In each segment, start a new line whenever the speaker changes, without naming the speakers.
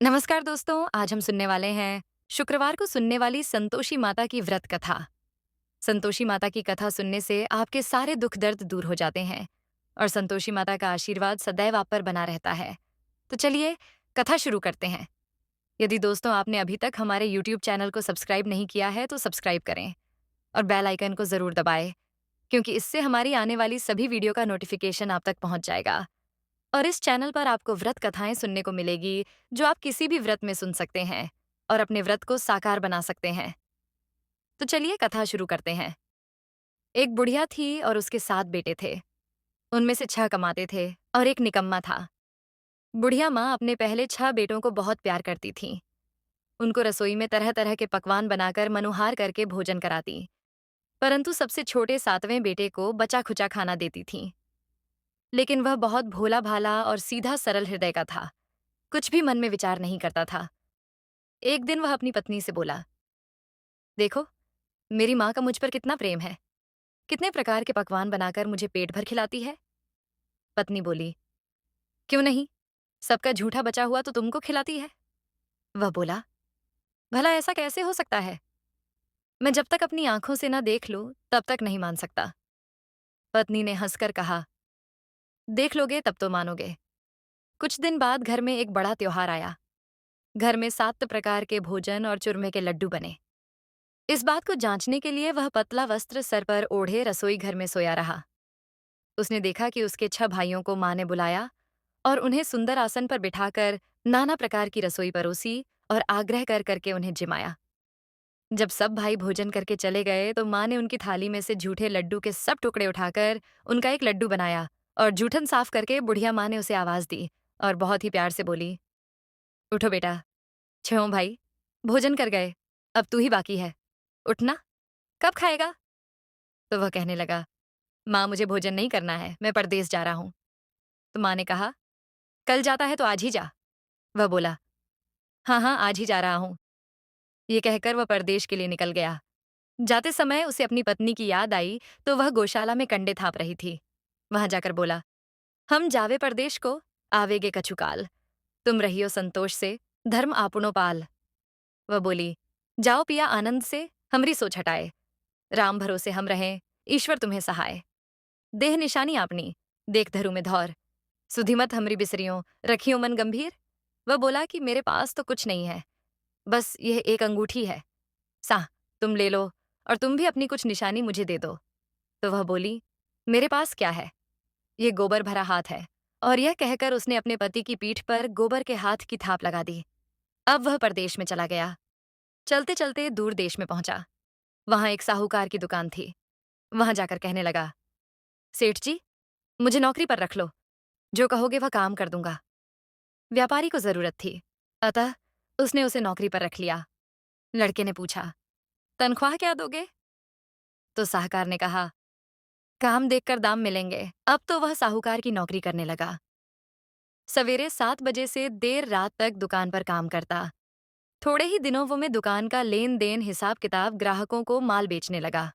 नमस्कार दोस्तों, आज हम सुनने वाले हैं शुक्रवार को सुनने वाली संतोषी माता की व्रत कथा। संतोषी माता की कथा सुनने से आपके सारे दुख दर्द दूर हो जाते हैं और संतोषी माता का आशीर्वाद सदैव आप पर बना रहता है। तो चलिए कथा शुरू करते हैं। यदि दोस्तों आपने अभी तक हमारे यूट्यूब चैनल को सब्सक्राइब नहीं किया है तो सब्सक्राइब करें और बेल आइकन को जरूर दबाएं, क्योंकि इससे हमारी आने वाली सभी वीडियो का नोटिफिकेशन आप तक पहुंच जाएगा। और इस चैनल पर आपको व्रत कथाएं सुनने को मिलेगी, जो आप किसी भी व्रत में सुन सकते हैं और अपने व्रत को साकार बना सकते हैं। तो चलिए कथा शुरू करते हैं। एक बुढ़िया थी और उसके 7 बेटे थे। उनमें से 6 कमाते थे और एक निकम्मा था। बुढ़िया माँ अपने पहले 6 बेटों को बहुत प्यार करती थी। उनको रसोई में तरह तरह के पकवान बनाकर मनुहार करके भोजन कराती, परंतु सबसे छोटे 7वें बेटे को बचा खुचा खाना देती थी। लेकिन वह बहुत भोला भाला और सीधा सरल हृदय का था, कुछ भी मन में विचार नहीं करता था। एक दिन वह अपनी पत्नी से बोला, देखो, मेरी माँ का मुझ पर कितना प्रेम है, कितने प्रकार के पकवान बनाकर मुझे पेट भर खिलाती है। पत्नी बोली, क्यों नहीं, सबका झूठा बचा हुआ तो तुमको खिलाती है। वह बोला, भला ऐसा कैसे हो सकता है? मैं जब तक अपनी आंखों से ना देख लूं तब तक नहीं मान सकता। पत्नी ने हंसकर कहा, देख लोगे तब तो मानोगे। कुछ दिन बाद घर में एक बड़ा त्योहार आया। घर में 7 प्रकार के भोजन और चूरमे के लड्डू बने। इस बात को जांचने के लिए वह पतला वस्त्र सर पर ओढ़े रसोई घर में सोया रहा। उसने देखा कि उसके 6 भाइयों को माँ ने बुलाया और उन्हें सुंदर आसन पर बिठाकर नाना प्रकार की रसोई परोसी और आग्रह कर करके उन्हें जिमाया। जब सब भाई भोजन करके चले गए तो माँ ने उनकी थाली में से झूठे लड्डू के सब टुकड़े उठाकर उनका एक लड्डू बनाया और जूठन साफ करके बुढ़िया माँ ने उसे आवाज दी और बहुत ही प्यार से बोली, उठो बेटा, 6 भाई भोजन कर गए, अब तू ही बाकी है, उठना, कब खाएगा? तो वह कहने लगा, माँ मुझे भोजन नहीं करना है, मैं परदेस जा रहा हूँ। तो माँ ने कहा, कल जाता है तो आज ही जा। वह बोला, हाँ हाँ आज ही जा रहा हूँ। ये कहकर वह परदेश के लिए निकल गया। जाते समय उसे अपनी पत्नी की याद आई तो वह गौशाला में कंडे थाप रही थी। वहां जाकर बोला, हम जावे परदेश को, आवेगे कछुकाल, तुम रहियो संतोष से, धर्म आपुनो पाल। वह बोली, जाओ पिया आनंद से, हमरी सोच हटाए, राम भरोसे हम रहें, ईश्वर तुम्हें सहाय। देह निशानी आपनी, देख धरु में धौर, सुधिमत हमरी बिसरियों, रखियो मन गंभीर। वह बोला कि मेरे पास तो कुछ नहीं है, बस यह एक अंगूठी है, सा तुम ले लो और तुम भी अपनी कुछ निशानी मुझे दे दो। तो वह बोली, मेरे पास क्या है, ये गोबर भरा हाथ है। और यह कहकर उसने अपने पति की पीठ पर गोबर के हाथ की थाप लगा दी। अब वह परदेश में चला गया। चलते चलते दूर देश में पहुंचा। वहां एक साहूकार की दुकान थी। वहां जाकर कहने लगा, सेठ जी, मुझे नौकरी पर रख लो, जो कहोगे वह काम कर दूंगा। व्यापारी को जरूरत थी, अतः उसने उसे नौकरी पर रख लिया। लड़के ने पूछा, तनख्वाह क्या दोगे? तो साहूकार ने कहा, काम देखकर दाम मिलेंगे। अब तो वह साहूकार की नौकरी करने लगा। सवेरे 7 बजे से देर रात तक दुकान पर काम करता। थोड़े ही दिनों वो में दुकान का लेन देन हिसाब किताब ग्राहकों को माल बेचने लगा।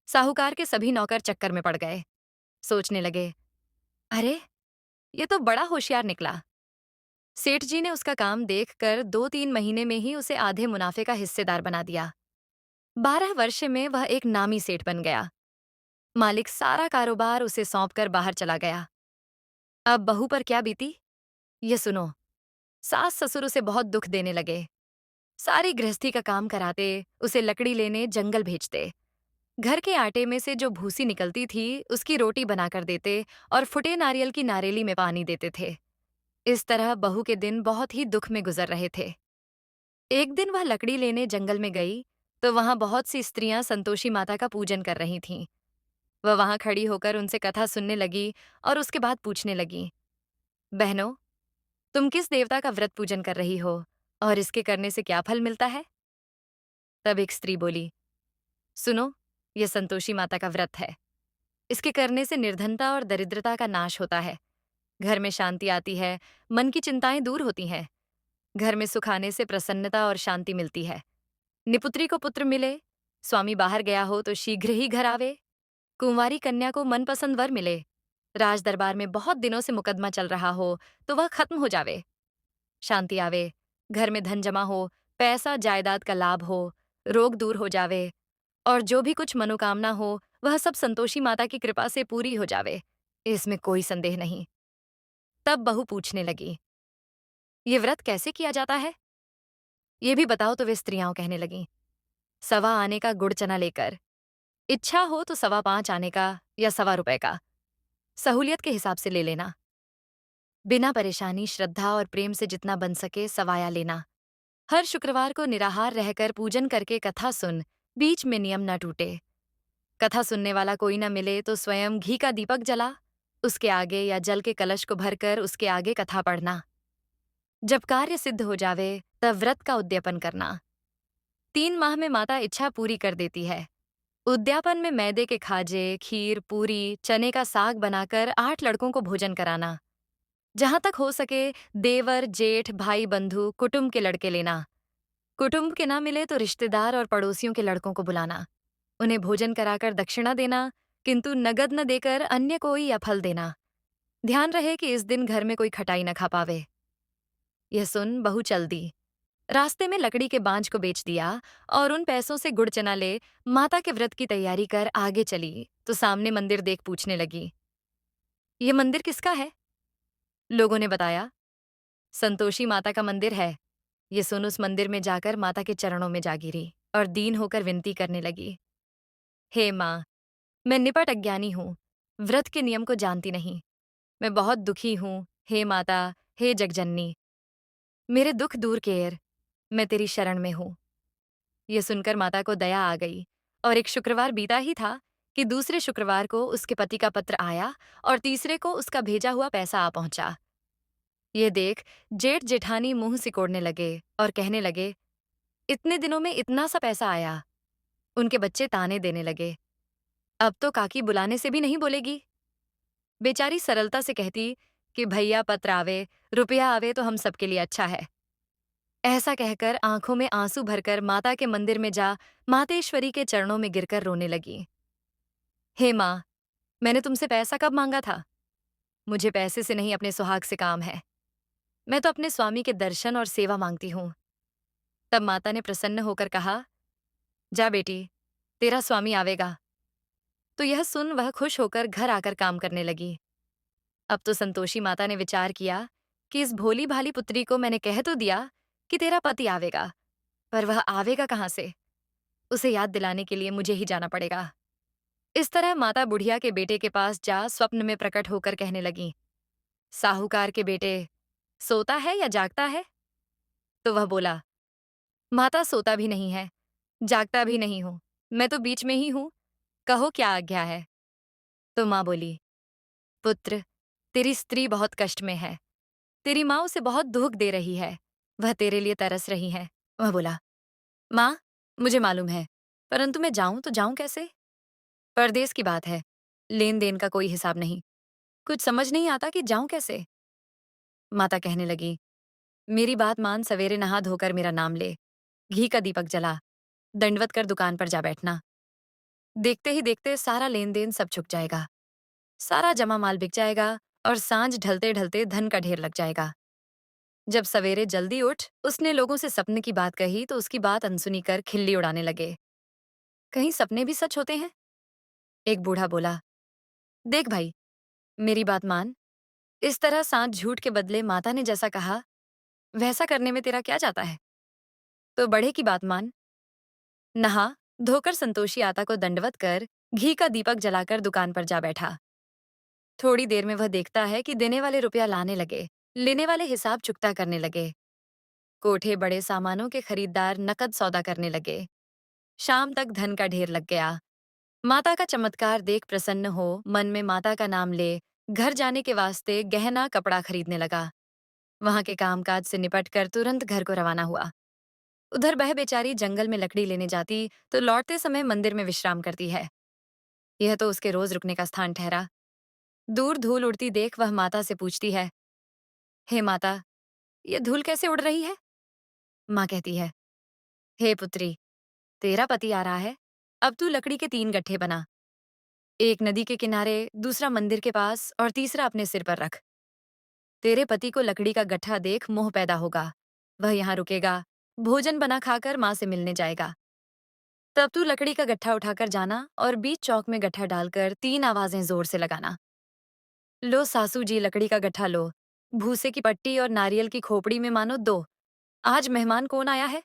साहूकार के सभी नौकर चक्कर में पड़ गए। सोचने लगे, अरे, ये तो बड़ा होशियार निकला। सेठ जी ने उसका काम देखकर 2-3 महीने में ही उसे आधे मुनाफे का हिस्सेदार बना दिया। 12 वर्ष में वह एक नामी सेठ बन गया। मालिक सारा कारोबार उसे सौंपकर बाहर चला गया। अब बहू पर क्या बीती, ये सुनो। सास ससुर उसे बहुत दुख देने लगे। सारी गृहस्थी का काम कराते, उसे लकड़ी लेने जंगल भेजते। घर के आटे में से जो भूसी निकलती थी उसकी रोटी बनाकर देते और फुटे नारियल की नारेली में पानी देते थे। इस तरह बहू के दिन बहुत ही दुख में गुजर रहे थे। एक दिन वह लकड़ी लेने जंगल में गई तो वहां बहुत सी स्त्रियां संतोषी माता का पूजन कर रही थीं। वह वहां खड़ी होकर उनसे कथा सुनने लगी और उसके बाद पूछने लगी, बहनों, तुम किस देवता का व्रत पूजन कर रही हो और इसके करने से क्या फल मिलता है? तब एक स्त्री बोली, सुनो, यह संतोषी माता का व्रत है। इसके करने से निर्धनता और दरिद्रता का नाश होता है, घर में शांति आती है, मन की चिंताएं दूर होती हैं, घर में सुख आने से प्रसन्नता और शांति मिलती है। निपुत्री को पुत्र मिले, स्वामी बाहर गया हो तो शीघ्र ही घर आवे, कुंवारी कन्या को मनपसंद वर मिले, राज दरबार में बहुत दिनों से मुकदमा चल रहा हो तो वह खत्म हो जावे, शांति आवे, घर में धन जमा हो, पैसा जायदाद का लाभ हो, रोग दूर हो जावे और जो भी कुछ मनोकामना हो, वह सब संतोषी माता की कृपा से पूरी हो जावे। इसमें कोई संदेह नहीं। तब बहू पूछने लगी, ये व्रत कैसे किया जाता है? ये भी बताओ। तो वे स्त्रियां कहने लगीं, सवा आने का गुड़ चना लेकर, इच्छा हो तो सवा 5 आने का या सवा रुपए का, सहूलियत के हिसाब से ले लेना। बिना परेशानी, श्रद्धा और प्रेम से जितना बन सके सवाया लेना। हर शुक्रवार को निराहार रहकर पूजन करके कथा सुन, बीच में नियम न टूटे। कथा सुनने वाला कोई न मिले तो स्वयं घी का दीपक जला, उसके आगे या जल के कलश को भरकर उसके आगे कथा पढ़ना। जब कार्य सिद्ध हो जावे तब व्रत का उद्यापन करना। 3 माह में माता इच्छा पूरी कर देती है। उद्यापन में मैदे के खाजे, खीर, पूरी, चने का साग बनाकर 8 लड़कों को भोजन कराना। जहां तक हो सके देवर, जेठ, भाई, बंधु, कुटुंब के लड़के लेना। कुटुंब के ना मिले तो रिश्तेदार और पड़ोसियों के लड़कों को बुलाना। उन्हें भोजन कराकर दक्षिणा देना, किंतु नगद न देकर अन्य कोई या फल देना। ध्यान रहे कि इस दिन घर में कोई खटाई न खा पावे। यह सुन बहू चल दी। रास्ते में लकड़ी के बांज को बेच दिया और उन पैसों से गुड़ चना ले माता के व्रत की तैयारी कर आगे चली तो सामने मंदिर देख पूछने लगी, ये मंदिर किसका है? लोगों ने बताया, संतोषी माता का मंदिर है। ये सुन उस मंदिर में जाकर माता के चरणों में जा गिरी और दीन होकर विनती करने लगी, हे माँ, मैं निपट अज्ञानी हूँ, व्रत के नियम को जानती नहीं। मैं बहुत दुखी हूँ, हे माता, हे जगजननी, मेरे दुख दूर केर, मैं तेरी शरण में हूँ। ये सुनकर माता को दया आ गई और एक शुक्रवार बीता ही था कि दूसरे शुक्रवार को उसके पति का पत्र आया और तीसरे को उसका भेजा हुआ पैसा आ पहुंचा। ये देख जेठ जेठानी मुंह सिकोड़ने लगे और कहने लगे, इतने दिनों में इतना सा पैसा आया। उनके बच्चे ताने देने लगे, अब तो काकी बुलाने से भी नहीं बोलेगी। बेचारी सरलता से कहती कि भैया पत्र आवे, रुपया आवे तो हम सबके लिए अच्छा है। ऐसा कहकर आंखों में आंसू भरकर माता के मंदिर में जा मातेश्वरी के चरणों में गिरकर रोने लगी। हे माँ, मैंने तुमसे पैसा कब मांगा था? मुझे पैसे से नहीं अपने सुहाग से काम है। मैं तो अपने स्वामी के दर्शन और सेवा मांगती हूँ। तब माता ने प्रसन्न होकर कहा, जा बेटी, तेरा स्वामी आवेगा। तो यह सुन वह खुश होकर घर आकर काम करने लगी। अब तो संतोषी माता ने विचार किया कि इस भोली भाली पुत्री को मैंने कह तो दिया कि तेरा पति आवेगा, पर वह आवेगा कहाँ से? उसे याद दिलाने के लिए मुझे ही जाना पड़ेगा। इस तरह माता बुढ़िया के बेटे के पास जा स्वप्न में प्रकट होकर कहने लगी, साहूकार के बेटे, सोता है या जागता है? तो वह बोला, माता सोता भी नहीं है, जागता भी नहीं हूं, मैं तो बीच में ही हूं, कहो क्या आज्ञा है? तो माँ बोली, पुत्र, तेरी स्त्री बहुत कष्ट में है, तेरी माँ उसे बहुत दुख दे रही है, वह तेरे लिए तरस रही है। वह बोला, माँ, मुझे मालूम है, परंतु मैं जाऊं तो जाऊं कैसे? परदेस की बात है, लेन देन का कोई हिसाब नहीं, कुछ समझ नहीं आता कि जाऊं कैसे। माता कहने लगी, मेरी बात मान, सवेरे नहा धोकर मेरा नाम ले, घी का दीपक जला, दंडवत कर दुकान पर जा बैठना। देखते ही देखते सारा लेन देन सब छुप जाएगा, सारा जमा माल बिक जाएगा और सांझ ढलते ढलते धन का ढेर लग जाएगा। जब सवेरे जल्दी उठ उसने लोगों से सपने की बात कही तो उसकी बात अनसुनी कर खिल्ली उड़ाने लगे, कहीं सपने भी सच होते हैं? एक बूढ़ा बोला, देख भाई, मेरी बात मान, इस तरह सांझ झूठ के बदले माता ने जैसा कहा वैसा करने में तेरा क्या जाता है? तो बड़े की बात मान, नहा धोकर संतोषी आता को दंडवत कर घी का दीपक जलाकर दुकान पर जा बैठा। थोड़ी देर में वह देखता है कि देने वाले रुपया लाने लगे, लेने वाले हिसाब चुकता करने लगे। कोठे बड़े सामानों के खरीदार नकद सौदा करने लगे। शाम तक धन का ढेर लग गया। माता का चमत्कार देख प्रसन्न हो मन में माता का नाम ले घर जाने के वास्ते गहना कपड़ा खरीदने लगा। वहां के कामकाज से निपट कर तुरंत घर को रवाना हुआ। उधर बह बेचारी जंगल में लकड़ी लेने जाती तो लौटते समय मंदिर में विश्राम करती है। यह तो उसके रोज रुकने का स्थान ठहरा। दूर धूल उड़ती देख वह माता से पूछती है, हे माता, यह धूल कैसे उड़ रही है? माँ कहती है, हे पुत्री, तेरा पति आ रहा है, अब तू लकड़ी के 3 गट्ठे बना, एक नदी के किनारे, दूसरा मंदिर के पास और तीसरा अपने सिर पर रख। तेरे पति को लकड़ी का गट्ठा देख मोह पैदा होगा। वह यहाँ रुकेगा, भोजन बना खाकर माँ से मिलने जाएगा। तब तू लकड़ी का गट्ठा उठाकर जाना और बीच चौक में गट्ठा डालकर 3 आवाजें जोर से लगाना। लो सासू जी, लकड़ी का गट्ठा लो। भूसे की पट्टी और नारियल की खोपड़ी में मानो दो। आज मेहमान कौन आया है?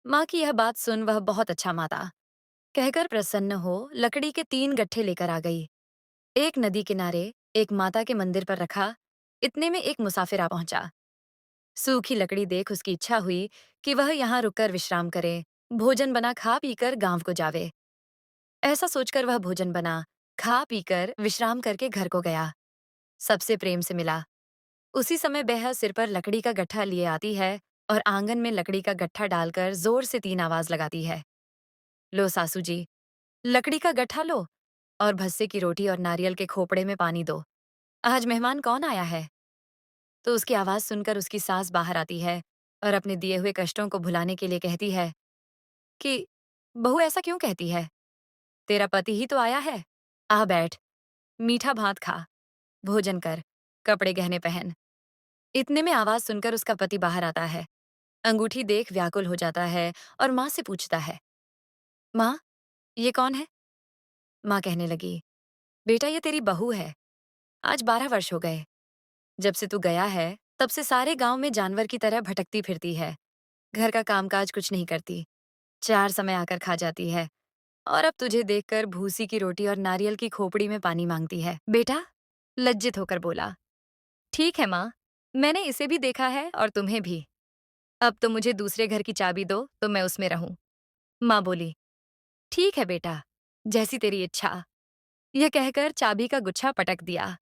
माँ की यह बात सुन वह बहुत अच्छा माता कहकर प्रसन्न हो लकड़ी के 3 गट्ठे लेकर आ गई। एक नदी किनारे, एक माता के मंदिर पर रखा। इतने में एक मुसाफिर आ पहुंचा। सूखी लकड़ी देख उसकी इच्छा हुई कि वह यहाँ रुककर विश्राम करे, भोजन बना खा पीकर गांव को जावे। ऐसा सोचकर वह भोजन बना, खा पीकर विश्राम करके घर को गया। सबसे प्रेम से मिला। उसी समय बह सिर पर लकड़ी का गट्ठा लिए आती है और आंगन में लकड़ी का गट्ठा डालकर जोर से 3 आवाज लगाती है। लो सासू जी, लकड़ी का गट्ठा लो और भस्से की रोटी और नारियल के खोपड़े में पानी दो। आज मेहमान कौन आया है? तो उसकी आवाज सुनकर उसकी सास बाहर आती है और अपने दिए हुए कष्टों को भुलाने के लिए कहती है कि बहू ऐसा क्यों कहती है? तेरा पति ही तो आया है। आ बैठ, मीठा भात खा, भोजन कर, कपड़े गहने पहन। इतने में आवाज सुनकर उसका पति बाहर आता है। अंगूठी देख व्याकुल हो जाता है और माँ से पूछता है, माँ, ये कौन है? माँ कहने लगी, बेटा ये तेरी बहू है। आज 12 वर्ष हो गए। जब से तू गया है, तब से सारे गांव में जानवर की तरह भटकती फिरती है। घर का कामकाज कुछ नहीं करती। 4 समय आकर खा जाती है और अब तुझे देखकर भूसी की रोटी और नारियल की खोपड़ी में पानी मांगती है। बेटा लज्जित होकर बोला, ठीक है माँ, मैंने इसे भी देखा है और तुम्हें भी। अब तो मुझे दूसरे घर की चाबी दो तो मैं उसमें रहूं। माँ बोली, ठीक है बेटा, जैसी तेरी इच्छा। यह कहकर चाबी का गुच्छा पटक दिया।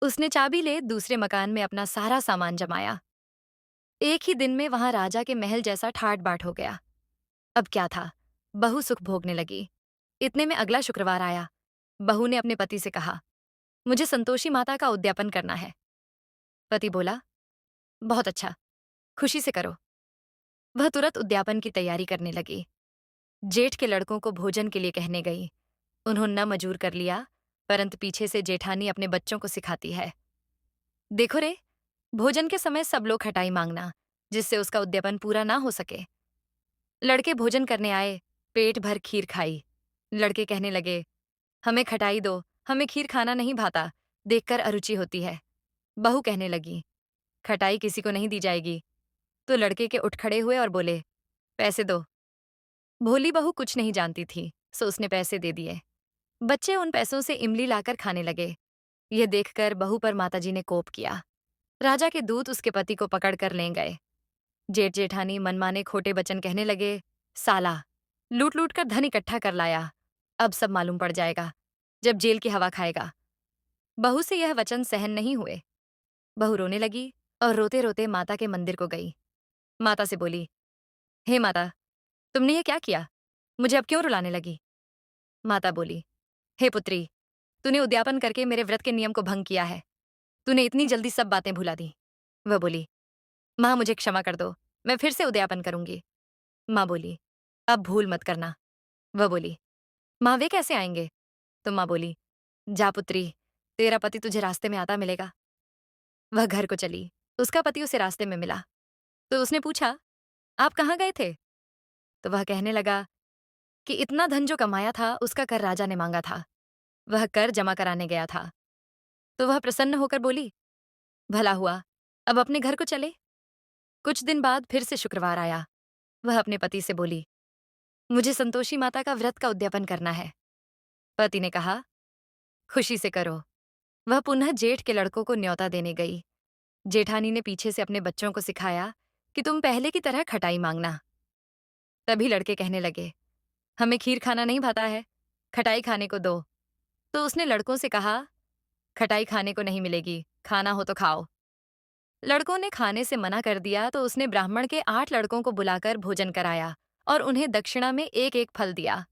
उसने चाबी ले दूसरे मकान में अपना सारा सामान जमाया। एक ही दिन में वहां राजा के महल जैसा ठाट बाट हो गया। अब क्या था, बहू सुख भोगने लगी। इतने में अगला शुक्रवार आया। बहू ने अपने पति से कहा, मुझे संतोषी माता का उद्यापन करना है। पति बोला, बहुत अच्छा, खुशी से करो। वह तुरंत उद्यापन की तैयारी करने लगी। जेठ के लड़कों को भोजन के लिए कहने गई। उन्होंने न मजूर कर लिया, परंतु पीछे से जेठानी अपने बच्चों को सिखाती है, देखो रे, भोजन के समय सब लोग खटाई मांगना, जिससे उसका उद्यापन पूरा ना हो सके। लड़के भोजन करने आए, पेट भर खीर खाई। लड़के कहने लगे, हमें खटाई दो, हमें खीर खाना नहीं भाता, देखकर अरुचि होती है। बहू कहने लगी, खटाई किसी को नहीं दी जाएगी। तो लड़के के उठ खड़े हुए और बोले, पैसे दो। भोली बहू कुछ नहीं जानती थी, सो उसने पैसे दे दिए। बच्चे उन पैसों से इमली लाकर खाने लगे। यह देखकर बहू पर माताजी ने कोप किया। राजा के दूत उसके पति को पकड़ कर ले गए। जेठ जेठानी मनमाने खोटे वचन कहने लगे, साला लूट लूट कर धन इकट्ठा कर लाया, अब सब मालूम पड़ जाएगा जब जेल की हवा खाएगा। बहू से यह वचन सहन नहीं हुए। बहू रोने लगी और रोते रोते माता के मंदिर को गई। माता से बोली, हे माता, तुमने ये क्या किया? मुझे अब क्यों रुलाने लगी? माता बोली, हे पुत्री, तूने उद्यापन करके मेरे व्रत के नियम को भंग किया है। तूने इतनी जल्दी सब बातें भुला दी। वह बोली, माँ मुझे क्षमा कर दो, मैं फिर से उद्यापन करूंगी। माँ बोली, अब भूल मत करना। वह बोली, माँ वे कैसे आएंगे? तो माँ बोली, जा पुत्री, तेरा पति तुझे रास्ते में आता मिलेगा। वह घर को चली। उसका पति उसे रास्ते में मिला। तो उसने पूछा, आप कहाँ गए थे? तो वह कहने लगा कि इतना धन जो कमाया था उसका कर राजा ने मांगा था। वह कर जमा कराने गया था। तो वह प्रसन्न होकर बोली, भला हुआ, अब अपने घर को चले। कुछ दिन बाद फिर से शुक्रवार आया। वह अपने पति से बोली, मुझे संतोषी माता का व्रत का उद्यापन करना है। पति ने कहा, खुशी से करो। वह पुनः जेठ के लड़कों को न्योता देने गई। जेठानी ने पीछे से अपने बच्चों को सिखाया कि तुम पहले की तरह खटाई मांगना। तभी लड़के कहने लगे, हमें खीर खाना नहीं भाता है, खटाई खाने को दो। तो उसने लड़कों से कहा, खटाई खाने को नहीं मिलेगी, खाना हो तो खाओ। लड़कों ने खाने से मना कर दिया तो उसने ब्राह्मण के 8 लड़कों को बुलाकर भोजन कराया और उन्हें दक्षिणा में एक एक फल दिया।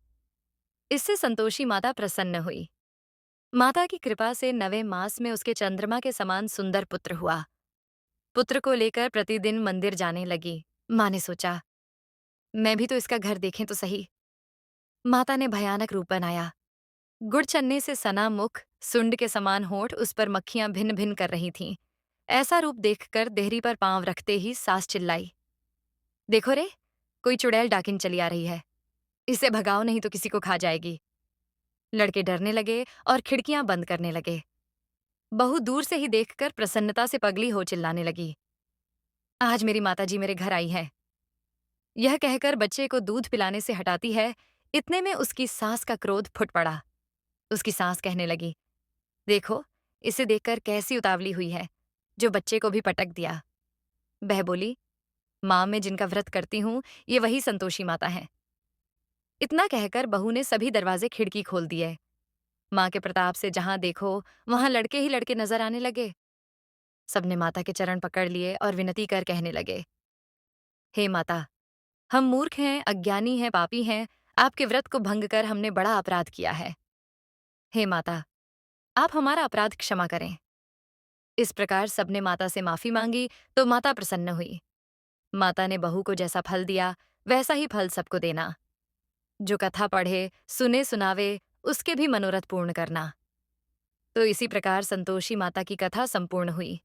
इससे संतोषी माता प्रसन्न हुई। माता की कृपा से 9वें मास में उसके चंद्रमा के समान सुंदर पुत्र हुआ। पुत्र को लेकर प्रतिदिन मंदिर जाने लगी। माँ ने सोचा, मैं भी तो इसका घर देखें तो सही। माता ने भयानक रूप बनाया। गुड़ चन्ने से सना मुख, सुंड के समान होठ, उस पर मक्खियां भिन भिन कर रही थीं। ऐसा रूप देखकर देहरी पर पांव रखते ही सास चिल्लाई, देखो रे, कोई चुड़ैल डाकिन चली आ रही है। इसे भगाओ नहीं तो किसी को खा जाएगी। लड़के डरने लगे और खिड़कियां बंद करने लगे। बहू दूर से ही देखकर प्रसन्नता से पगली हो चिल्लाने लगी, आज मेरी माताजी मेरे घर आई है। यह कहकर बच्चे को दूध पिलाने से हटाती है, इतने में उसकी सास का क्रोध फुट पड़ा। उसकी सास कहने लगी, देखो, इसे देखकर कैसी उतावली हुई है, जो बच्चे को भी पटक दिया। बह बोली, माँ मैं जिनका व्रत करती हूँ, ये वही संतोषी माता है। इतना कहकर बहू ने सभी दरवाजे खिड़की खोल दिए। माँ के प्रताप से जहां देखो वहां लड़के ही लड़के नजर आने लगे। सबने माता के चरण पकड़ लिए और विनती कर कहने लगे, हे माता, हम मूर्ख हैं, अज्ञानी हैं, पापी हैं, आपके व्रत को भंग कर हमने बड़ा अपराध किया है। हे माता, आप हमारा अपराध क्षमा करें। इस प्रकार सबने माता से माफी मांगी तो माता प्रसन्न हुई। माता ने बहू को जैसा फल दिया वैसा ही फल सबको देना। जो कथा पढ़े, सुने, सुनावे, उसके भी मनोरथ पूर्ण करना। तो इसी प्रकार संतोषी माता की कथा संपूर्ण हुई।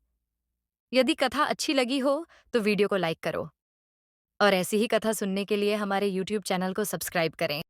यदि कथा अच्छी लगी हो तो वीडियो को लाइक करो और ऐसी ही कथा सुनने के लिए हमारे YouTube चैनल को सब्सक्राइब करें।